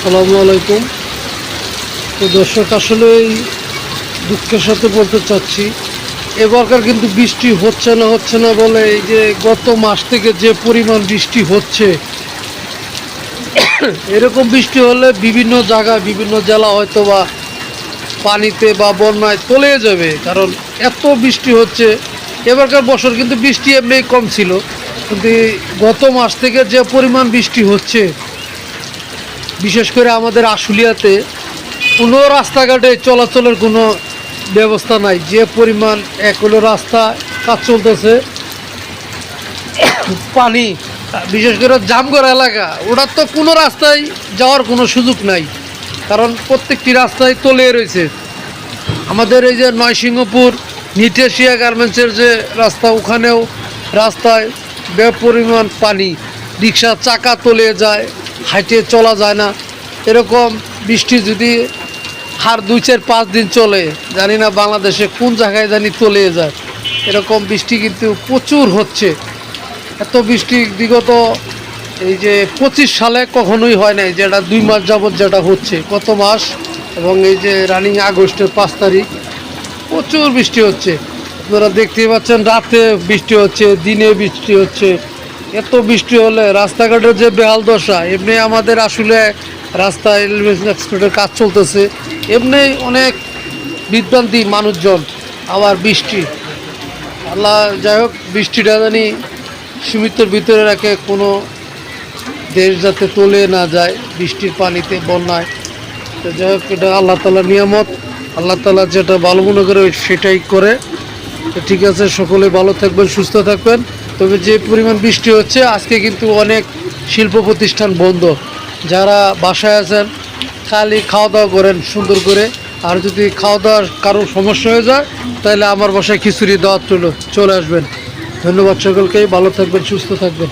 আসসালামু আলাইকুম। তো দর্শক, আসলে এই দুঃখের সাথে বলতে চাচ্ছি, এবারকার কিন্তু বৃষ্টি হচ্ছে না বলে এই যে গত মাস থেকে যে পরিমাণ বৃষ্টি হচ্ছে, এরকম বৃষ্টি হলে বিভিন্ন জায়গায় বিভিন্ন জেলা হয়তো বা পানিতে বা বন্যায় তলিয়ে যাবে। কারণ এত বৃষ্টি হচ্ছে। এবারকার বছর কিন্তু বৃষ্টি এমনি কম ছিল, কিন্তু গত মাস থেকে যে পরিমাণ বৃষ্টি হচ্ছে, বিশেষ করে আমাদের আশুলিয়াতে কোনো রাস্তাঘাটে চলাচলের কোনো ব্যবস্থা নাই। যে পরিমাণ এক হলো রাস্তা কাজ চলতেছে, পানি, বিশেষ করে জামগড় এলাকা, ওটার তো কোনো রাস্তায় যাওয়ার কোনো সুযোগ নাই, কারণ প্রত্যেকটি রাস্তায় তলিয়ে রয়েছে। আমাদের এই যে নয়সিংহপুর নিটেশিয়া গার্মেন্টসের যে রাস্তা, ওখানেও রাস্তায় বেপরিমাণ পানি, রিক্সার চাকা তলিয়ে যায়, হাইটে চলা যায় না। এরকম বৃষ্টি যদি আর 2-4-5 দিন চলে, জানি না বাংলাদেশে কোন জায়গায় জানি তলিয়ে যায়। এরকম বৃষ্টি কিন্তু প্রচুর হচ্ছে। এত বৃষ্টি বিগত এই যে 25 সালে কখনোই হয় নাই, যেটা 2 মাস যাবৎ যেটা হচ্ছে, কত মাস, এবং এই যে রানিং আগস্টের 5 তারিখ প্রচুর বৃষ্টি হচ্ছে। আপনারা দেখতেই পাচ্ছেন, রাতে বৃষ্টি হচ্ছে, দিনে বৃষ্টি হচ্ছে। এত বৃষ্টি হলে রাস্তাঘাটের যে বেহাল দশা, এমনি আমাদের আসলে রাস্তায় এলিভেশন এক্সপ্রেসের কাজ চলতেছে, এমনি অনেক বিভ্রান্তি মানুষজন। আবার বৃষ্টি, আল্লাহ যাই হোক, বৃষ্টিটা জানি সীমিতর ভিতরে রাখে, কোনো দেশ যাতে তলিয়ে না যায় বৃষ্টির পানিতে, বন্যায়। তো যাই হোক, এটা আল্লাহ তাআলার নিয়ামত। আল্লাহ তাআলা যেটা ভালো মনে করে সেটাই করে। তো ঠিক আছে, সকলে ভালো থাকবেন, সুস্থ থাকবেন। তবে যে পরিমাণ বৃষ্টি হচ্ছে, আজকে কিন্তু অনেক শিল্প প্রতিষ্ঠান বন্ধ। যারা বাসায় আছেন, খালি খাওয়া দাওয়া করেন সুন্দর করে। আর যদি খাওয়া দাওয়ার কারোর সমস্যা হয়ে যায়, তাহলে আমার বাসায় খিচুড়ি দাওয়াত চলে আসবেন। ধন্যবাদ সকলকেই, ভালো থাকবেন, সুস্থ থাকবেন।